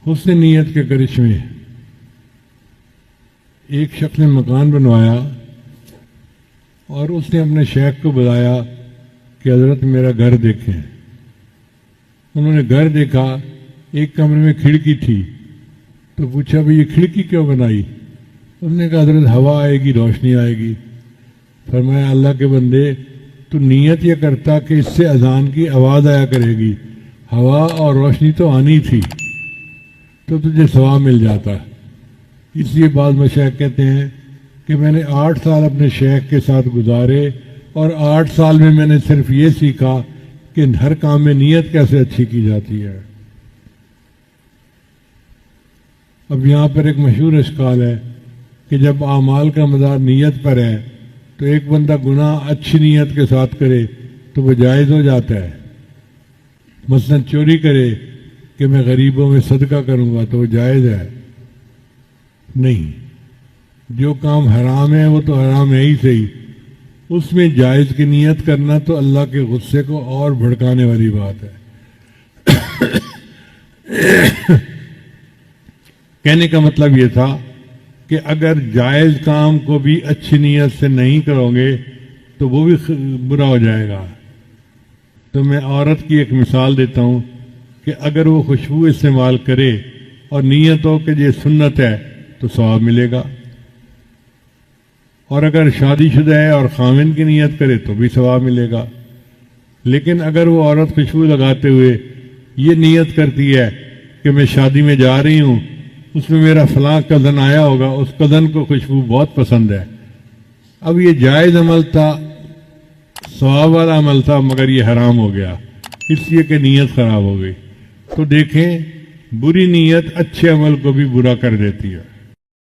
حسن نیت کے کرشمے. ایک شخص نے مکان بنوایا اور اس نے اپنے شیخ کو بلایا کہ حضرت میرا گھر دیکھیں. انہوں نے گھر دیکھا، ایک کمرے میں کھڑکی تھی، تو پوچھا بھئی یہ کھڑکی کیوں بنائی؟ انہوں نے کہا حضرت ہوا آئے گی، روشنی آئے گی. فرمایا اللہ کے بندے، تو نیت یہ کرتا کہ اس سے اذان کی آواز آیا کرے گی، ہوا اور روشنی تو آنی تھی، تو تجھے ثواب مل جاتا. اس لیے بعض مشائخ کہتے ہیں کہ میں نے 8 سال اپنے شیخ کے ساتھ گزارے اور 8 سال میں میں نے صرف یہ سیکھا کہ ہر کام میں نیت کیسے اچھی کی جاتی ہے. اب یہاں پر ایک مشہور اشکال ہے کہ جب اعمال کا مدار نیت پر ہے تو ایک بندہ گناہ اچھی نیت کے ساتھ کرے تو وہ جائز ہو جاتا ہے. مثلا چوری کرے کہ میں غریبوں میں صدقہ کروں گا تو وہ جائز ہے؟ نہیں. جو کام حرام ہے وہ تو حرام ہے ہی صحیح، اس میں جائز کی نیت کرنا تو اللہ کے غصے کو اور بھڑکانے والی بات ہے. کہنے کا مطلب یہ تھا کہ اگر جائز کام کو بھی اچھی نیت سے نہیں کرو گے تو وہ بھی برا ہو جائے گا. تو میں عورت کی ایک مثال دیتا ہوں کہ اگر وہ خوشبو استعمال کرے اور نیت ہو کہ یہ سنت ہے تو ثواب ملے گا، اور اگر شادی شدہ ہے اور خاوند کی نیت کرے تو بھی ثواب ملے گا. لیکن اگر وہ عورت خوشبو لگاتے ہوئے یہ نیت کرتی ہے کہ میں شادی میں جا رہی ہوں، اس میں میرا فلاں کزن آیا ہوگا، اس کزن کو خوشبو بہت پسند ہے، اب یہ جائز عمل تھا، ثواب والا عمل تھا، مگر یہ حرام ہو گیا اس لیے کہ نیت خراب ہو گئی. تو دیکھیں، بری نیت اچھے عمل کو بھی برا کر دیتی ہے.